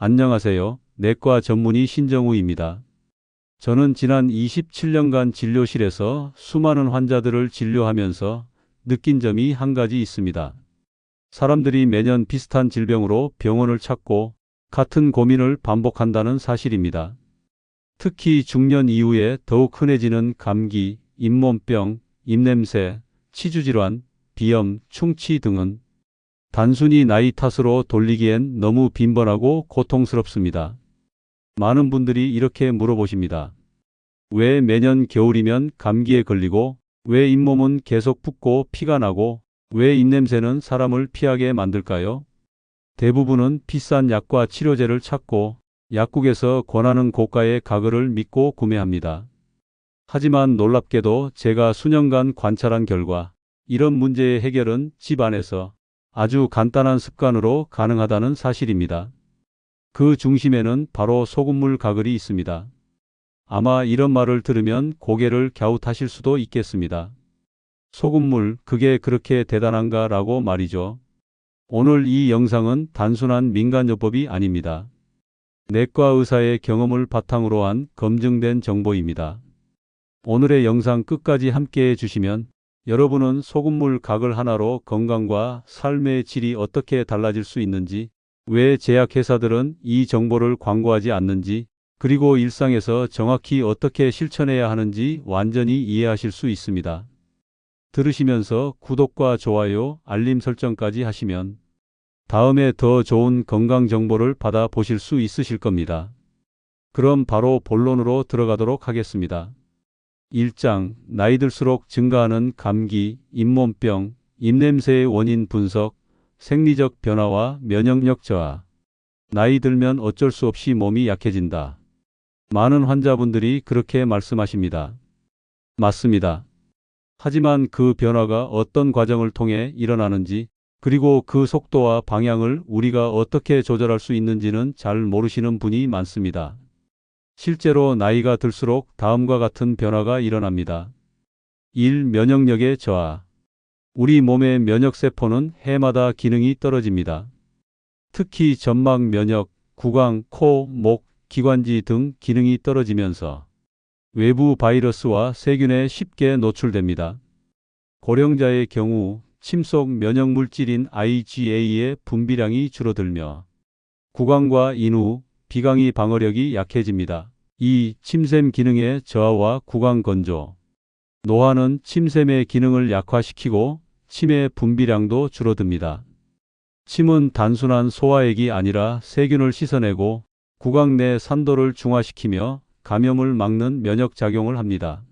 안녕하세요. 내과 전문의 신정우입니다. 저는 지난 27년간 진료실에서 수많은 환자들을 진료하면서 느낀 점이 한 가지 있습니다. 사람들이 매년 비슷한 질병으로 병원을 찾고 같은 고민을 반복한다는 사실입니다. 특히 중년 이후에 더욱 흔해지는 감기, 잇몸병, 입냄새, 치주질환, 비염, 충치 등은 단순히 나이 탓으로 돌리기엔 너무 빈번하고 고통스럽습니다. 많은 분들이 이렇게 물어보십니다. 왜 매년 겨울이면 감기에 걸리고, 왜 잇몸은 계속 붓고 피가 나고, 왜 입냄새는 사람을 피하게 만들까요? 대부분은 비싼 약과 치료제를 찾고 약국에서 권하는 고가의 가글을 믿고 구매합니다. 하지만 놀랍게도 제가 수년간 관찰한 결과 이런 문제의 해결은 집 안에서 아주 간단한 습관으로 가능하다는 사실입니다. 그 중심에는 바로 소금물 가글이 있습니다. 아마 이런 말을 들으면 고개를 갸웃하실 수도 있겠습니다. 소금물, 그게 그렇게 대단한가 라고 말이죠. 오늘 이 영상은 단순한 민간요법이 아닙니다. 내과 의사의 경험을 바탕으로 한 검증된 정보입니다. 오늘의 영상 끝까지 함께 해주시면 여러분은 소금물 가글 하나로 건강과 삶의 질이 어떻게 달라질 수 있는지, 왜 제약회사들은 이 정보를 광고하지 않는지, 그리고 일상에서 정확히 어떻게 실천해야 하는지 완전히 이해하실 수 있습니다. 들으시면서 구독과 좋아요, 알림 설정까지 하시면 다음에 더 좋은 건강 정보를 받아보실 수 있으실 겁니다. 그럼 바로 본론으로 들어가도록 하겠습니다. 1장, 나이 들수록 증가하는 감기, 잇몸병, 입냄새의 원인 분석, 생리적 변화와 면역력 저하. 나이 들면 어쩔 수 없이 몸이 약해진다. 많은 환자분들이 그렇게 말씀하십니다. 맞습니다. 하지만 그 변화가 어떤 과정을 통해 일어나는지, 그리고 그 속도와 방향을 우리가 어떻게 조절할 수 있는지는 잘 모르시는 분이 많습니다. 실제로 나이가 들수록 다음과 같은 변화가 일어납니다. 1. 면역력의 저하. 우리 몸의 면역세포는 해마다 기능이 떨어집니다. 특히 점막 면역, 구강, 코, 목, 기관지 등 기능이 떨어지면서 외부 바이러스와 세균에 쉽게 노출됩니다. 고령자의 경우 침 속 면역물질인 IgA의 분비량이 줄어들며 구강과 인후, 비강이 방어력이 약해집니다. 2. 침샘 기능의 저하와 구강 건조. 노화는 침샘의 기능을 약화시키고 침의 분비량도 줄어듭니다. 침은 단순한 소화액이 아니라 세균을 씻어내고 구강 내 산도를 중화시키며 감염을 막는 면역작용을 합니다.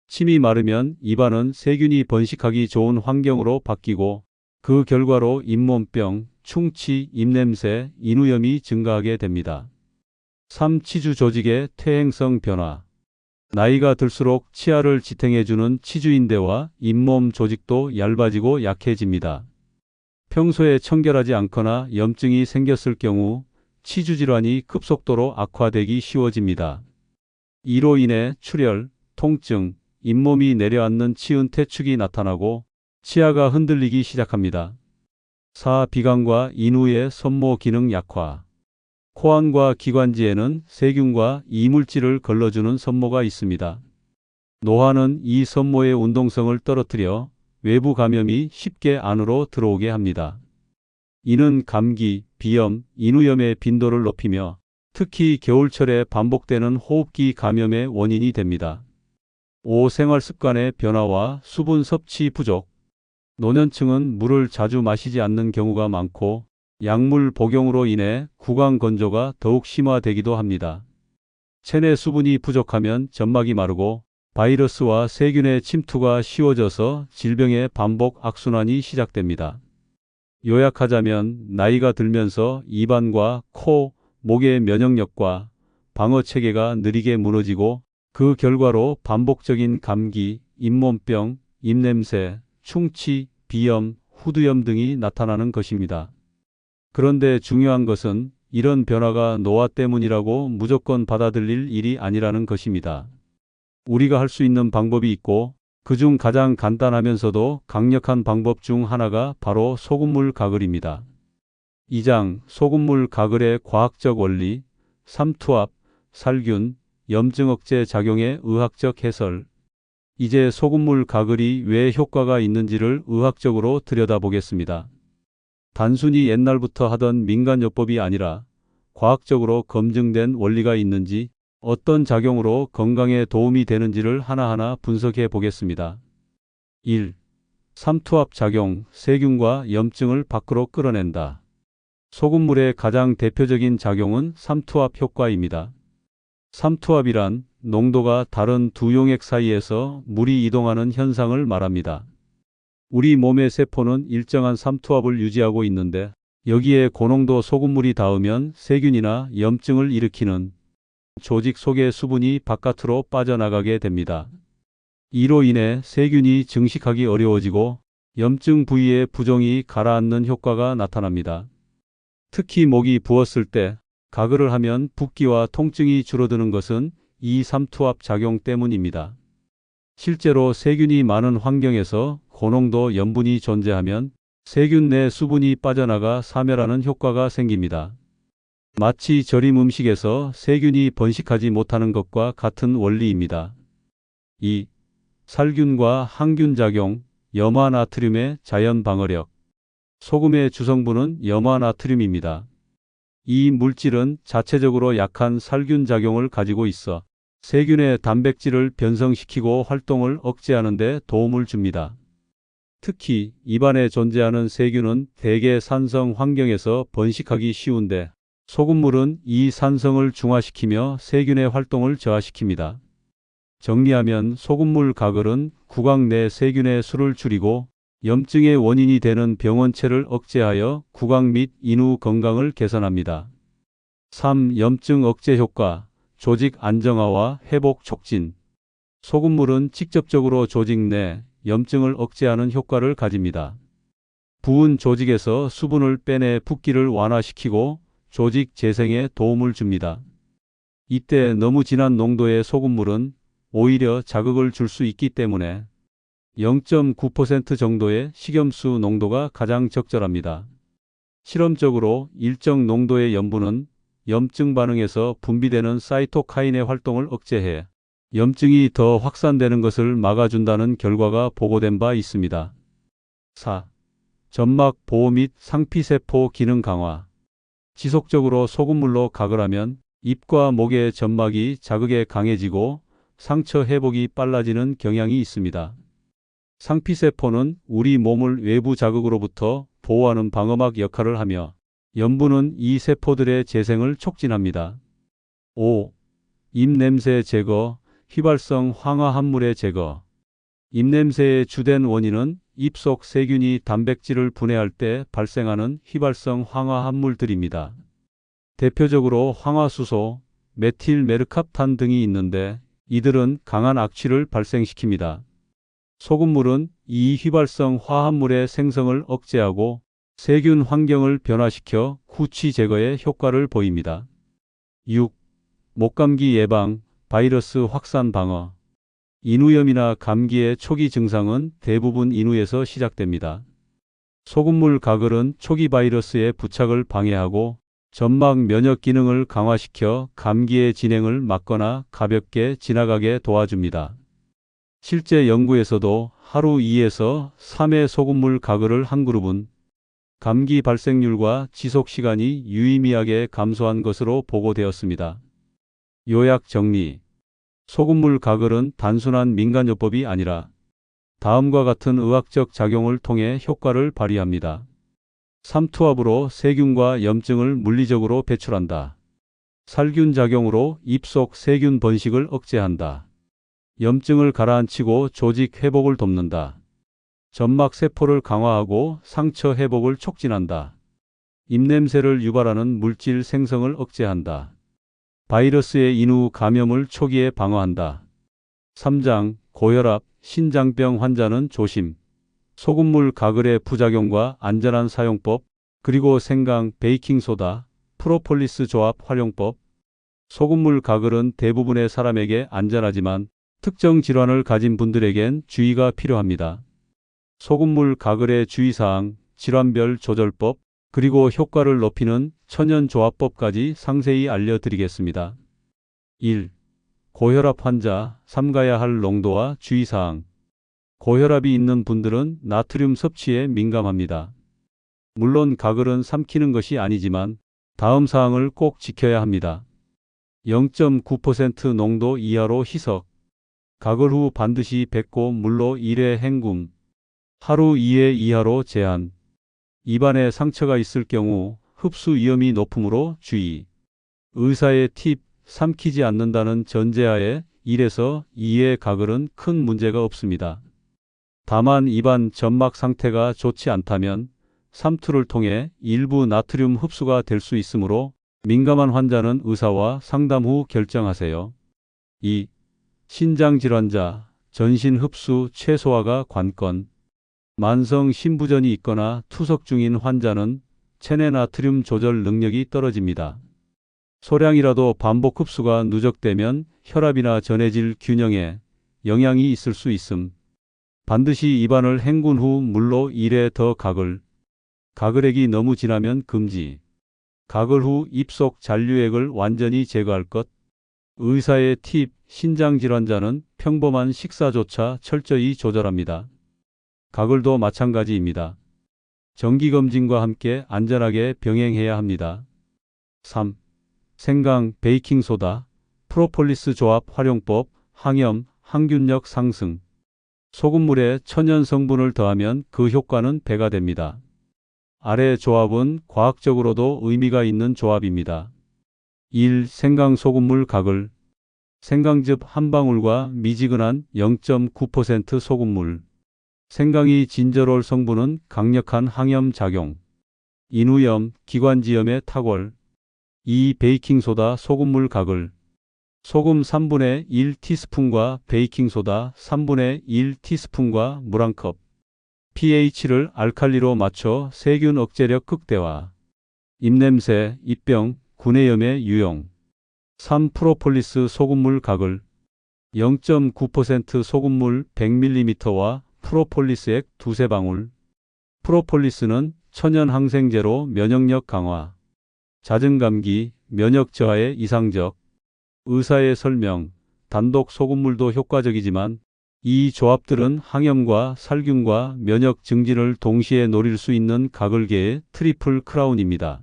침이 마르면 입안은 세균이 번식하기 좋은 환경으로 바뀌고 그 결과로 잇몸병, 충치, 입냄새, 인후염이 증가하게 됩니다. 3. 치주 조직의 퇴행성 변화. 나이가 들수록 치아를 지탱해주는 치주인대와 잇몸 조직도 얇아지고 약해집니다. 평소에 청결하지 않거나 염증이 생겼을 경우 치주 질환이 급속도로 악화되기 쉬워집니다. 이로 인해 출혈, 통증, 잇몸이 내려앉는 치은 퇴축이 나타나고 치아가 흔들리기 시작합니다. 4. 비강과 인후의 섬모 기능 약화. 코안과 기관지에는 세균과 이물질을 걸러주는 섬모가 있습니다. 노화는 이 섬모의 운동성을 떨어뜨려 외부 감염이 쉽게 안으로 들어오게 합니다. 이는 감기, 비염, 인후염의 빈도를 높이며 특히 겨울철에 반복되는 호흡기 감염의 원인이 됩니다. 5. 생활습관의 변화와 수분 섭취 부족. 노년층은 물을 자주 마시지 않는 경우가 많고 약물 복용으로 인해 구강 건조가 더욱 심화되기도 합니다. 체내 수분이 부족하면 점막이 마르고 바이러스와 세균의 침투가 쉬워져서 질병의 반복 악순환이 시작됩니다. 요약하자면 나이가 들면서 입안과 코, 목의 면역력과 방어 체계가 느리게 무너지고 그 결과로 반복적인 감기, 잇몸병, 입냄새, 충치, 비염, 후두염 등이 나타나는 것입니다. 그런데 중요한 것은 이런 변화가 노화 때문이라고 무조건 받아들일 일이 아니라는 것입니다. 우리가 할 수 있는 방법이 있고 그중 가장 간단하면서도 강력한 방법 중 하나가 바로 소금물 가글입니다. 2장 소금물 가글의 과학적 원리, 삼투압, 살균, 염증 억제 작용의 의학적 해설. 이제 소금물 가글이 왜 효과가 있는지를 의학적으로 들여다보겠습니다. 단순히 옛날부터 하던 민간요법이 아니라 과학적으로 검증된 원리가 있는지, 어떤 작용으로 건강에 도움이 되는지를 하나하나 분석해 보겠습니다. 1. 삼투압 작용, 세균과 염증을 밖으로 끌어낸다. 소금물의 가장 대표적인 작용은 삼투압 효과입니다. 삼투압이란 농도가 다른 두 용액 사이에서 물이 이동하는 현상을 말합니다. 우리 몸의 세포는 일정한 삼투압을 유지하고 있는데, 여기에 고농도 소금물이 닿으면 세균이나 염증을 일으키는 조직 속의 수분이 바깥으로 빠져나가게 됩니다. 이로 인해 세균이 증식하기 어려워지고 염증 부위의 부종이 가라앉는 효과가 나타납니다. 특히 목이 부었을 때 가글을 하면 붓기와 통증이 줄어드는 것은 이 삼투압 작용 때문입니다. 실제로 세균이 많은 환경에서 고농도 염분이 존재하면 세균 내 수분이 빠져나가 사멸하는 효과가 생깁니다. 마치 절임 음식에서 세균이 번식하지 못하는 것과 같은 원리입니다. 2. 살균과 항균 작용, 염화나트륨의 자연 방어력. 소금의 주성분은 염화나트륨입니다. 이 물질은 자체적으로 약한 살균 작용을 가지고 있어 세균의 단백질을 변성시키고 활동을 억제하는 데 도움을 줍니다. 특히 입안에 존재하는 세균은 대개 산성 환경에서 번식하기 쉬운데, 소금물은 이 산성을 중화시키며 세균의 활동을 저하시킵니다. 정리하면 소금물 가글은 구강 내 세균의 수를 줄이고 염증의 원인이 되는 병원체를 억제하여 구강 및 인후 건강을 개선합니다. 3. 염증 억제 효과, 조직 안정화와 회복 촉진. 소금물은 직접적으로 조직 내 염증을 억제하는 효과를 가집니다. 부은 조직에서 수분을 빼내 붓기를 완화시키고 조직 재생에 도움을 줍니다. 이때 너무 진한 농도의 소금물은 오히려 자극을 줄 수 있기 때문에 0.9% 정도의 식염수 농도가 가장 적절합니다. 실험적으로 일정 농도의 염분은 염증 반응에서 분비되는 사이토카인의 활동을 억제해 염증이 더 확산되는 것을 막아준다는 결과가 보고된 바 있습니다. 4. 점막 보호 및 상피세포 기능 강화. 지속적으로 소금물로 가글하면 입과 목의 점막이 자극에 강해지고 상처 회복이 빨라지는 경향이 있습니다. 상피세포는 우리 몸을 외부 자극으로부터 보호하는 방어막 역할을 하며, 염분은 이 세포들의 재생을 촉진합니다. 5. 입냄새 제거, 휘발성 황화합물의 제거. 입냄새의 주된 원인은 입속 세균이 단백질을 분해할 때 발생하는 휘발성 황화합물들입니다. 대표적으로 황화수소, 메틸메르캅탄 등이 있는데, 이들은 강한 악취를 발생시킵니다. 소금물은 이 휘발성 화합물의 생성을 억제하고 세균 환경을 변화시켜 후취 제거에 효과를 보입니다. 6. 목감기 예방, 바이러스 확산 방어. 인후염이나 감기의 초기 증상은 대부분 인후에서 시작됩니다. 소금물 가글은 초기 바이러스의 부착을 방해하고 점막 면역 기능을 강화시켜 감기의 진행을 막거나 가볍게 지나가게 도와줍니다. 실제 연구에서도 하루 2에서 3회 소금물 가글을 한 그룹은 감기 발생률과 지속 시간이 유의미하게 감소한 것으로 보고되었습니다. 요약 정리. 소금물 가글은 단순한 민간요법이 아니라 다음과 같은 의학적 작용을 통해 효과를 발휘합니다. 삼투압으로 세균과 염증을 물리적으로 배출한다. 살균 작용으로 입속 세균 번식을 억제한다. 염증을 가라앉히고 조직 회복을 돕는다. 점막 세포를 강화하고 상처 회복을 촉진한다. 입냄새를 유발하는 물질 생성을 억제한다. 바이러스의 인후 감염을 초기에 방어한다. 3장 고혈압, 신장병 환자는 조심. 소금물 가글의 부작용과 안전한 사용법, 그리고 생강, 베이킹소다, 프로폴리스 조합 활용법. 소금물 가글은 대부분의 사람에게 안전하지만 특정 질환을 가진 분들에겐 주의가 필요합니다. 소금물 가글의 주의사항, 질환별 조절법, 그리고 효과를 높이는 천연조합법까지 상세히 알려드리겠습니다. 1. 고혈압 환자 삼가야 할 농도와 주의사항. 고혈압이 있는 분들은 나트륨 섭취에 민감합니다. 물론 가글은 삼키는 것이 아니지만 다음 사항을 꼭 지켜야 합니다. 0.9% 농도 이하로 희석. 가글 후 반드시 뱉고 물로 1회 헹굼. 하루 2회 이하로 제한. 입안에 상처가 있을 경우 흡수 위험이 높으므로 주의. 의사의 팁, 삼키지 않는다는 전제하에 1에서 2회 가글은 큰 문제가 없습니다. 다만 입안 점막 상태가 좋지 않다면 삼투를 통해 일부 나트륨 흡수가 될 수 있으므로 민감한 환자는 의사와 상담 후 결정하세요. 2. 신장질환자, 전신 흡수 최소화가 관건. 만성 신부전이 있거나 투석 중인 환자는 체내 나트륨 조절 능력이 떨어집니다. 소량이라도 반복 흡수가 누적되면 혈압이나 전해질 균형에 영향이 있을 수 있음. 반드시 입안을 헹군 후 물로 1회 더 가글. 가글액이 너무 진하면 금지. 가글 후 입속 잔류액을 완전히 제거할 것. 의사의 팁, 신장질환자는 평범한 식사조차 철저히 조절합니다. 가글도 마찬가지입니다. 정기검진과 함께 안전하게 병행해야 합니다. 3. 생강, 베이킹소다, 프로폴리스 조합 활용법, 항염, 항균력 상승. 소금물에 천연 성분을 더하면 그 효과는 배가 됩니다. 아래 조합은 과학적으로도 의미가 있는 조합입니다. 1. 생강 소금물 가글. 생강즙 한 방울과 미지근한 0.9% 소금물. 생강이 진저롤 성분은 강력한 항염 작용. 인후염, 기관지염의 탁월. 2. 베이킹소다 소금물 가글. 소금 3분의 1 티스푼과 베이킹소다 3분의 1 티스푼과 물 1컵. pH를 알칼리로 맞춰 세균 억제력 극대화. 입냄새, 입병, 구내염의 유용. 3. 프로폴리스 소금물 가글. 0.9% 소금물 100ml와 프로폴리스액 두세 방울. 프로폴리스는 천연 항생제로 면역력 강화, 잦은 감기, 면역 저하에 이상적. 의사의 설명, 단독 소금물도 효과적이지만 이 조합들은 항염과 살균과 면역 증진을 동시에 노릴 수 있는 가글계의 트리플 크라운입니다.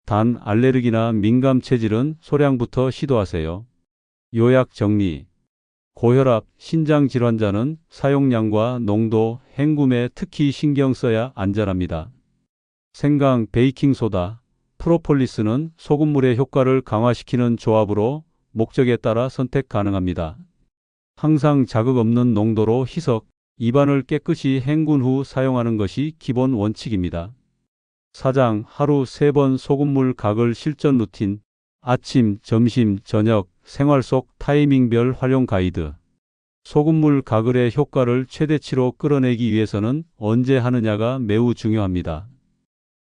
단 알레르기나 민감 체질은 소량부터 시도하세요. 요약 정리. 고혈압, 신장질환자는 사용량과 농도, 헹굼에 특히 신경 써야 안전합니다. 생강, 베이킹소다, 프로폴리스는 소금물의 효과를 강화시키는 조합으로 목적에 따라 선택 가능합니다. 항상 자극 없는 농도로 희석, 입안을 깨끗이 헹군 후 사용하는 것이 기본 원칙입니다. 4장 하루 3번 소금물 가글 실전 루틴. 아침, 점심, 저녁, 생활 속 타이밍별 활용 가이드. 소금물 가글의 효과를 최대치로 끌어내기 위해서는 언제 하느냐가 매우 중요합니다.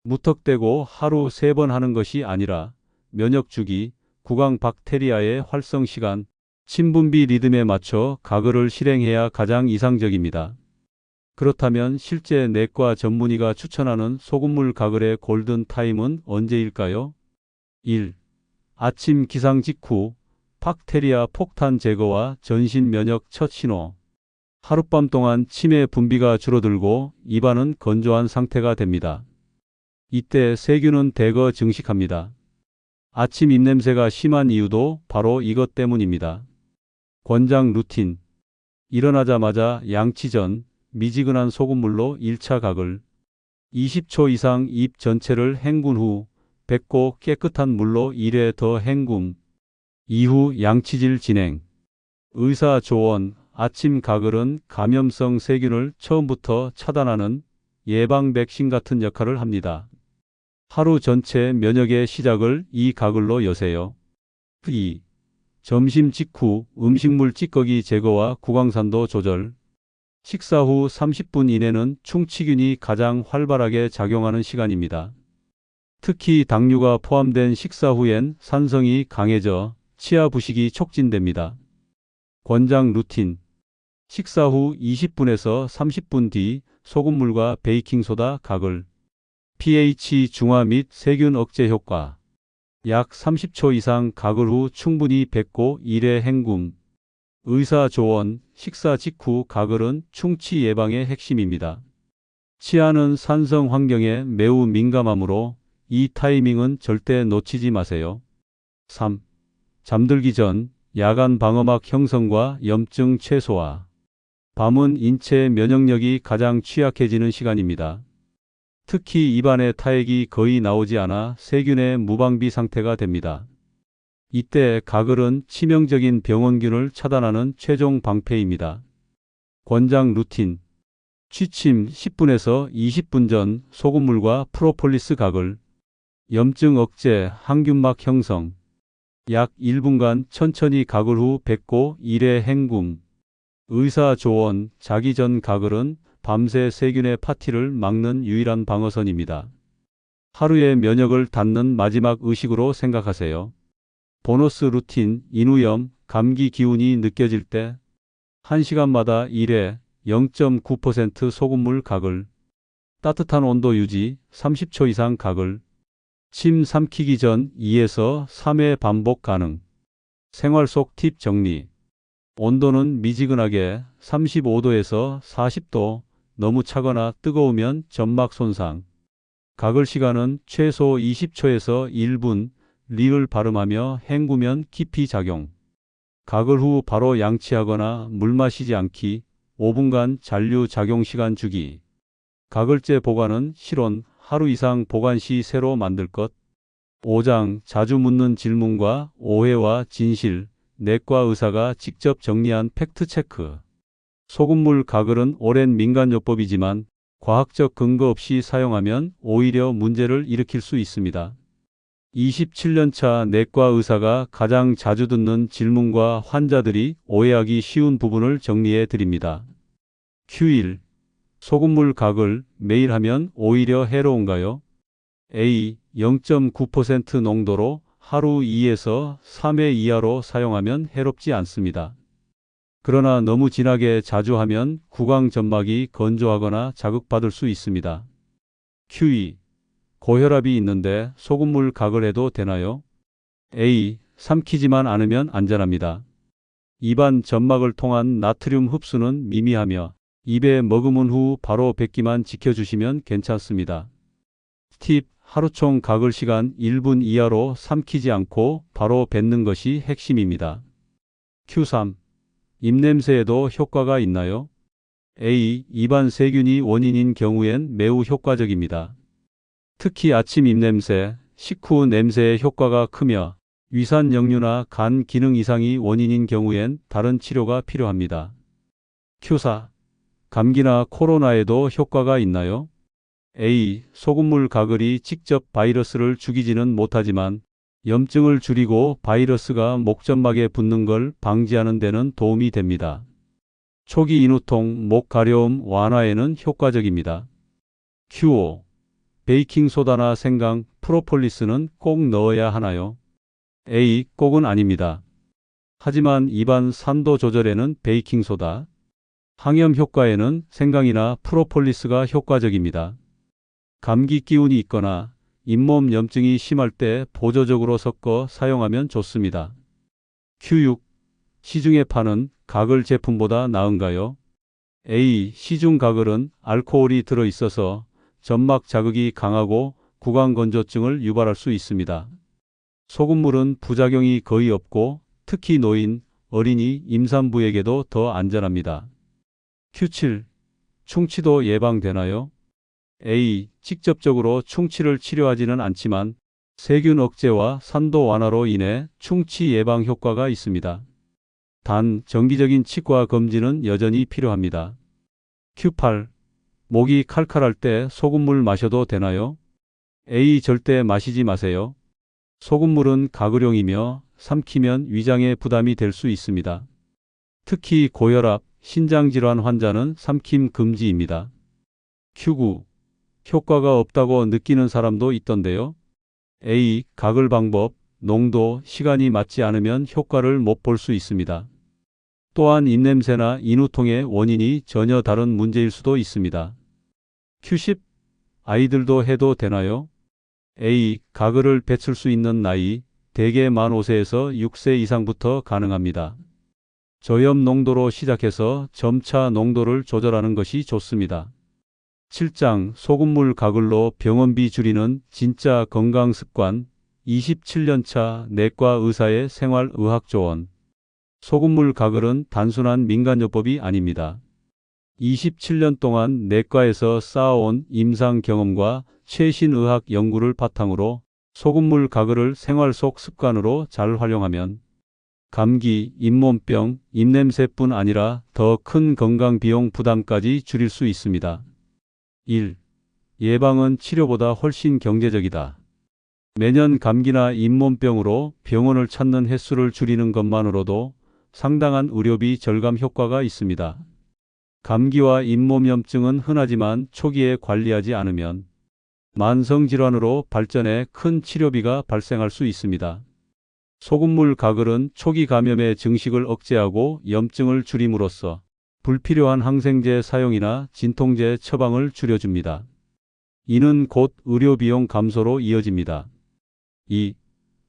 무턱대고 하루 3번 하는 것이 아니라 면역 주기, 구강 박테리아의 활성 시간, 침분비 리듬에 맞춰 가글을 실행해야 가장 이상적입니다. 그렇다면 실제 내과 전문의가 추천하는 소금물 가글의 골든 타임은 언제일까요? 1. 아침 기상 직후, 박테리아 폭탄 제거와 전신 면역 첫 신호. 하룻밤 동안 치매 분비가 줄어들고 입안은 건조한 상태가 됩니다. 이때 세균은 대거 증식합니다. 아침 입냄새가 심한 이유도 바로 이것 때문입니다. 권장 루틴. 일어나자마자 양치 전 미지근한 소금물로 1차 가글. 20초 이상 입 전체를 헹군 후 뱉고 깨끗한 물로 1회 더 헹굼. 이후 양치질 진행. 의사 조언. 아침 가글은 감염성 세균을 처음부터 차단하는 예방 백신 같은 역할을 합니다. 하루 전체 면역의 시작을 이 가글로 여세요. 2. 점심 직후 음식물 찌꺼기 제거와 구강산도 조절. 식사 후 30분 이내는 충치균이 가장 활발하게 작용하는 시간입니다. 특히 당류가 포함된 식사 후엔 산성이 강해져 치아 부식이 촉진됩니다. 권장 루틴. 식사 후 20분에서 30분 뒤 소금물과 베이킹소다 가글. pH 중화 및 세균 억제 효과. 약 30초 이상 가글 후 충분히 뱉고 1회 헹굼. 의사 조언, 식사 직후 가글은 충치 예방의 핵심입니다. 치아는 산성 환경에 매우 민감하므로 이 타이밍은 절대 놓치지 마세요. 3. 잠들기 전 야간 방어막 형성과 염증 최소화. 밤은 인체 면역력이 가장 취약해지는 시간입니다. 특히 입안에 타액이 거의 나오지 않아 세균의 무방비 상태가 됩니다. 이때 가글은 치명적인 병원균을 차단하는 최종 방패입니다. 권장 루틴. 취침 10분에서 20분 전 소금물과 프로폴리스 가글. 염증 억제, 항균막 형성. 약 1분간 천천히 가글 후 뱉고 1회 헹굼. 의사 조언, 자기 전 가글은 밤새 세균의 파티를 막는 유일한 방어선입니다. 하루의 면역을 닫는 마지막 의식으로 생각하세요. 보너스 루틴, 인후염, 감기 기운이 느껴질 때 1시간마다 1회 0.9% 소금물 가글. 따뜻한 온도 유지 30초 이상 가글. 침 삼키기 전 2에서 3회 반복 가능. 생활 속 팁 정리. 온도는 미지근하게 35도에서 40도, 너무 차거나 뜨거우면 점막 손상. 가글 시간은 최소 20초에서 1분, 릭을 발음하며 헹구면 깊이 작용. 가글 후 바로 양치하거나 물 마시지 않기, 5분간 잔류 작용 시간 주기. 가글제 보관은 실온, 하루 이상 보관 시 새로 만들 것. 5장 자주 묻는 질문과 오해와 진실. 내과 의사가 직접 정리한 팩트체크. 소금물 가글은 오랜 민간요법이지만 과학적 근거 없이 사용하면 오히려 문제를 일으킬 수 있습니다. 27년차 내과 의사가 가장 자주 듣는 질문과 환자들이 오해하기 쉬운 부분을 정리해 드립니다. Q1. 소금물 가글 매일 하면 오히려 해로운가요? A. 0.9% 농도로 하루 2에서 3회 이하로 사용하면 해롭지 않습니다. 그러나 너무 진하게 자주 하면 구강 점막이 건조하거나 자극받을 수 있습니다. Q2. 고혈압이 있는데 소금물 가글 해도 되나요? A. 삼키지만 않으면 안전합니다. 입안 점막을 통한 나트륨 흡수는 미미하며 입에 머금은 후 바로 뱉기만 지켜주시면 괜찮습니다. 팁. 하루총 가글 시간 1분 이하로 삼키지 않고 바로 뱉는 것이 핵심입니다. Q3. 입냄새에도 효과가 있나요? A. 입안 세균이 원인인 경우엔 매우 효과적입니다. 특히 아침 입냄새, 식후 냄새의 효과가 크며 위산 역류나 간 기능 이상이 원인인 경우엔 다른 치료가 필요합니다. Q4. 감기나 코로나에도 효과가 있나요? A. 소금물 가글이 직접 바이러스를 죽이지는 못하지만 염증을 줄이고 바이러스가 목점막에 붙는 걸 방지하는 데는 도움이 됩니다. 초기 인후통, 목 가려움 완화에는 효과적입니다. Q5. 베이킹소다나 생강, 프로폴리스는 꼭 넣어야 하나요? A. 꼭은 아닙니다. 하지만 입안 산도 조절에는 베이킹소다, 항염 효과에는 생강이나 프로폴리스가 효과적입니다. 감기 기운이 있거나 잇몸 염증이 심할 때 보조적으로 섞어 사용하면 좋습니다. Q6. 시중에 파는 가글 제품보다 나은가요? A. 시중 가글은 알코올이 들어있어서 점막 자극이 강하고 구강 건조증을 유발할 수 있습니다. 소금물은 부작용이 거의 없고 특히 노인, 어린이, 임산부에게도 더 안전합니다. Q7. 충치도 예방되나요? A. 직접적으로 충치를 치료하지는 않지만 세균 억제와 산도 완화로 인해 충치 예방 효과가 있습니다. 단, 정기적인 치과 검진은 여전히 필요합니다. Q8. 목이 칼칼할 때 소금물 마셔도 되나요? A. 절대 마시지 마세요. 소금물은 가글용이며 삼키면 위장에 부담이 될 수 있습니다. 특히 고혈압, 신장질환 환자는 삼킴 금지입니다. Q9. 효과가 없다고 느끼는 사람도 있던데요. A. 가글 방법, 농도, 시간이 맞지 않으면 효과를 못 볼 수 있습니다. 또한 입냄새나 인후통의 원인이 전혀 다른 문제일 수도 있습니다. Q10. 아이들도 해도 되나요? A. 가글을 배출 수 있는 나이, 대개 만 5세에서 6세 이상부터 가능합니다. 저염 농도로 시작해서 점차 농도를 조절하는 것이 좋습니다. 7장 소금물 가글로 병원비 줄이는 진짜 건강 습관 27년차 내과 의사의 생활의학 조언. 소금물 가글은 단순한 민간요법이 아닙니다. 27년 동안 내과에서 쌓아온 임상 경험과 최신 의학 연구를 바탕으로 소금물 가글을 생활 속 습관으로 잘 활용하면 감기, 잇몸병, 입냄새뿐 아니라 더 큰 건강 비용 부담까지 줄일 수 있습니다. 1. 예방은 치료보다 훨씬 경제적이다. 매년 감기나 잇몸병으로 병원을 찾는 횟수를 줄이는 것만으로도 상당한 의료비 절감 효과가 있습니다. 감기와 잇몸염증은 흔하지만 초기에 관리하지 않으면 만성질환으로 발전해 큰 치료비가 발생할 수 있습니다. 소금물 가글은 초기 감염의 증식을 억제하고 염증을 줄임으로써 불필요한 항생제 사용이나 진통제 처방을 줄여줍니다. 이는 곧 의료비용 감소로 이어집니다. 2.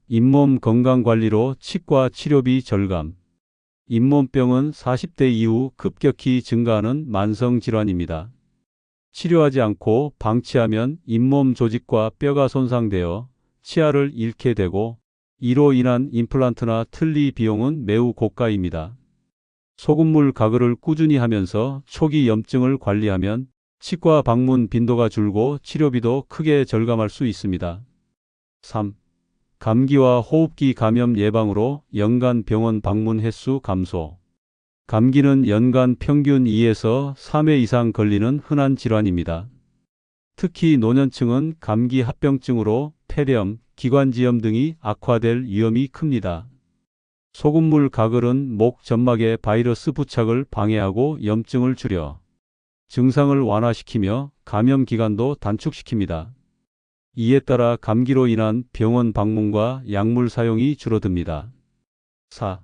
잇몸 건강관리로 치과 치료비 절감. 잇몸병은 40대 이후 급격히 증가하는 만성질환입니다. 치료하지 않고 방치하면 잇몸 조직과 뼈가 손상되어 치아를 잃게 되고 이로 인한 임플란트나 틀니 비용은 매우 고가입니다. 소금물 가글을 꾸준히 하면서 초기 염증을 관리하면 치과 방문 빈도가 줄고 치료비도 크게 절감할 수 있습니다. 3. 감기와 호흡기 감염 예방으로 연간 병원 방문 횟수 감소. 감기는 연간 평균 2에서 3회 이상 걸리는 흔한 질환입니다. 특히 노년층은 감기 합병증으로 폐렴, 기관지염 등이 악화될 위험이 큽니다. 소금물 가글은 목 점막의 바이러스 부착을 방해하고 염증을 줄여 증상을 완화시키며 감염 기간도 단축시킵니다. 이에 따라 감기로 인한 병원 방문과 약물 사용이 줄어듭니다. 4.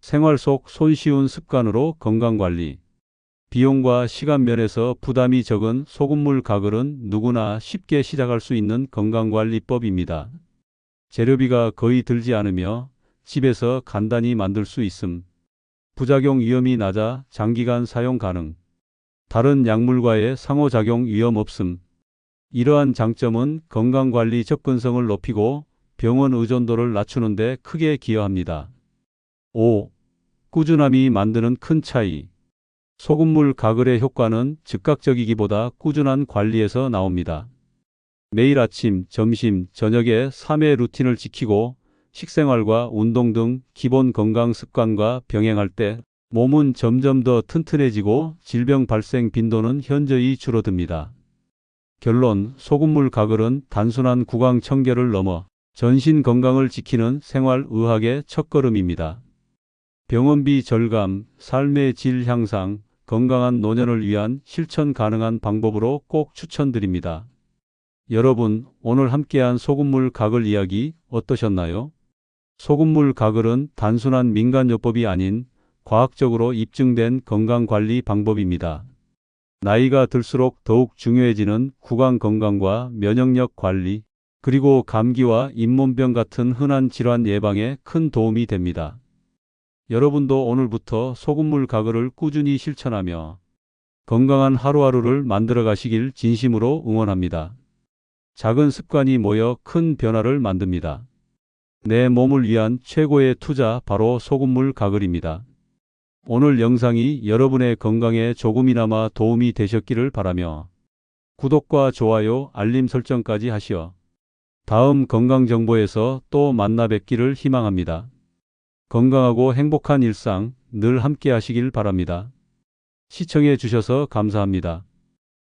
생활 속 손쉬운 습관으로 건강관리. 비용과 시간 면에서 부담이 적은 소금물 가글은 누구나 쉽게 시작할 수 있는 건강관리법입니다. 재료비가 거의 들지 않으며 집에서 간단히 만들 수 있음. 부작용 위험이 낮아 장기간 사용 가능. 다른 약물과의 상호작용 위험 없음. 이러한 장점은 건강관리 접근성을 높이고 병원 의존도를 낮추는 데 크게 기여합니다. 5. 꾸준함이 만드는 큰 차이. 소금물 가글의 효과는 즉각적이기보다 꾸준한 관리에서 나옵니다. 매일 아침, 점심, 저녁에 3회 루틴을 지키고 식생활과 운동 등 기본 건강 습관과 병행할 때 몸은 점점 더 튼튼해지고 질병 발생 빈도는 현저히 줄어듭니다. 결론, 소금물 가글은 단순한 구강 청결을 넘어 전신 건강을 지키는 생활의학의 첫걸음입니다. 병원비 절감, 삶의 질 향상, 건강한 노년을 위한 실천 가능한 방법으로 꼭 추천드립니다. 여러분, 오늘 함께한 소금물 가글 이야기 어떠셨나요? 소금물 가글은 단순한 민간요법이 아닌 과학적으로 입증된 건강관리 방법입니다. 나이가 들수록 더욱 중요해지는 구강 건강과 면역력 관리, 그리고 감기와 잇몸병 같은 흔한 질환 예방에 큰 도움이 됩니다. 여러분도 오늘부터 소금물 가글을 꾸준히 실천하며 건강한 하루하루를 만들어 가시길 진심으로 응원합니다. 작은 습관이 모여 큰 변화를 만듭니다. 내 몸을 위한 최고의 투자 바로 소금물 가글입니다. 오늘 영상이 여러분의 건강에 조금이나마 도움이 되셨기를 바라며 구독과 좋아요, 알림 설정까지 하시어 다음 건강정보에서 또 만나 뵙기를 희망합니다. 건강하고 행복한 일상 늘 함께 하시길 바랍니다. 시청해 주셔서 감사합니다.